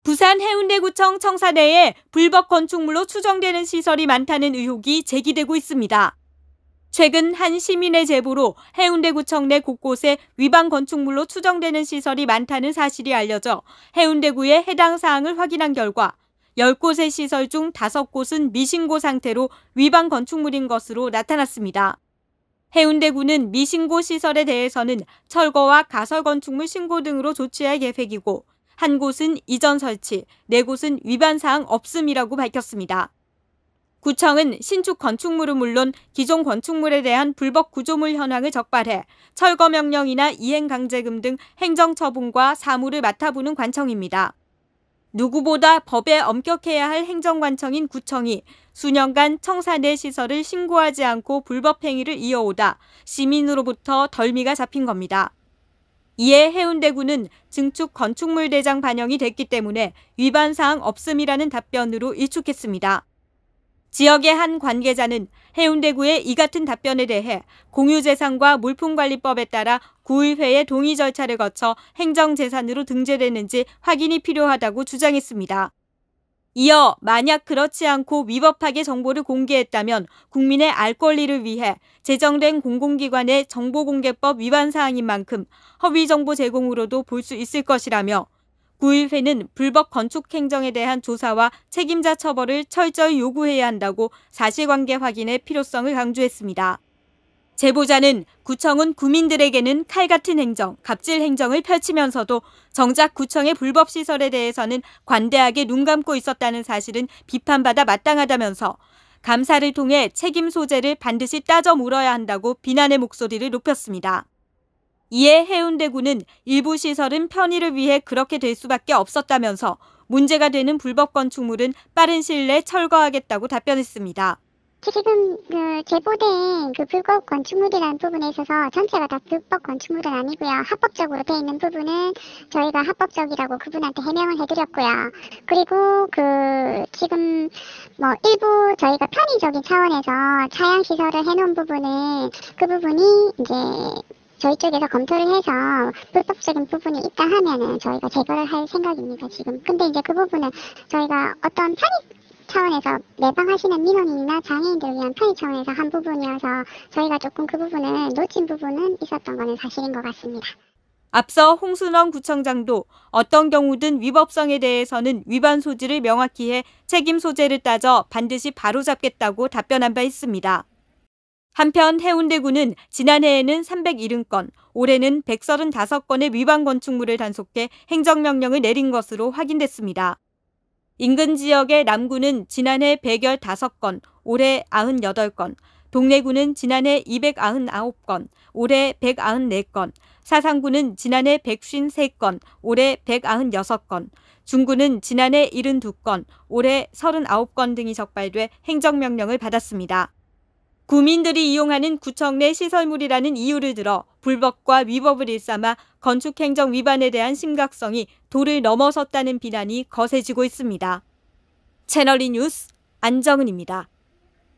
부산 해운대구청 청사내에 불법 건축물로 추정되는 시설이 많다는 의혹이 제기되고 있습니다. 최근 한 시민의 제보로 해운대구청 내 곳곳에 위반 건축물로 추정되는 시설이 많다는 사실이 알려져 해운대구에 해당 사항을 확인한 결과 10곳의 시설 중 5곳은 미신고 상태로 위반 건축물인 것으로 나타났습니다. 해운대구는 미신고 시설에 대해서는 철거와 가설 건축물 신고 등으로 조치할 계획이고 한 곳은 이전 설치, 4곳은 위반 사항 없음이라고 밝혔습니다. 구청은 신축 건축물은 물론 기존 건축물에 대한 불법 구조물 현황을 적발해 철거 명령이나 이행 강제금 등 행정처분과 사무를 맡아보는 관청입니다. 누구보다 법에 엄격해야 할 행정관청인 구청이 수년간 청사내 시설을 신고하지 않고 불법 행위를 이어오다 시민으로부터 덜미가 잡힌 겁니다. 이에 해운대구는 증축 건축물 대장 반영이 됐기 때문에 위반 사항 없음이라는 답변으로 일축했습니다. 지역의 한 관계자는 해운대구의 이 같은 답변에 대해 공유재산과 물품관리법에 따라 구의회의 동의 절차를 거쳐 행정재산으로 등재되는지 확인이 필요하다고 주장했습니다. 이어 만약 그렇지 않고 위법하게 정보를 공개했다면 국민의 알 권리를 위해 제정된 공공기관의 정보공개법 위반 사항인 만큼 허위 정보 제공으로도 볼 수 있을 것이라며 구의회는 불법 건축 행정에 대한 조사와 책임자 처벌을 철저히 요구해야 한다고 사실관계 확인의 필요성을 강조했습니다. 제보자는 구청은 구민들에게는 칼 같은 행정, 갑질 행정을 펼치면서도 정작 구청의 불법 시설에 대해서는 관대하게 눈 감고 있었다는 사실은 비판받아 마땅하다면서 감사를 통해 책임 소재를 반드시 따져 물어야 한다고 비난의 목소리를 높였습니다. 이에 해운대구는 일부 시설은 편의를 위해 그렇게 될 수밖에 없었다면서 문제가 되는 불법 건축물은 빠른 시일 내에 철거하겠다고 답변했습니다. 지금 제보된 불법 건축물이라는 부분에 있어서 전체가 다 불법 건축물은 아니고요. 합법적으로 돼 있는 부분은 저희가 합법적이라고 그분한테 해명을 해드렸고요. 그리고 지금 일부 저희가 편의적인 차원에서 차양 시설을 해놓은 부분은 그 부분이 이제 저희 쪽에서 검토를 해서 불법적인 부분이 있다 하면은 저희가 제거를 할 생각입니다, 지금. 근데 이제 그 부분은 저희가 어떤 편의 차원에서 내방하시는 민원인이나 장애인들을 위한 편의 차원에서 한 부분이어서 저희가 조금 그 부분을 놓친 부분은 있었던 거는 사실인 것 같습니다. 앞서 홍순원 구청장도 어떤 경우든 위법성에 대해서는 위반 소지를 명확히 해 책임 소재를 따져 반드시 바로잡겠다고 답변한 바 있습니다. 한편 해운대구는 지난해에는 370건, 올해는 135건의 위반 건축물을 단속해 행정명령을 내린 것으로 확인됐습니다. 인근 지역의 남구는 지난해 115건, 올해 98건, 동래구는 지난해 299건, 올해 194건, 사상구는 지난해 153건, 올해 196건, 중구는 지난해 72건, 올해 39건 등이 적발돼 행정명령을 받았습니다. 구민들이 이용하는 구청 내 시설물이라는 이유를 들어 불법과 위법을 일삼아 건축행정 위반에 대한 심각성이 도를 넘어섰다는 비난이 거세지고 있습니다. 채널 E 뉴스 안정은입니다.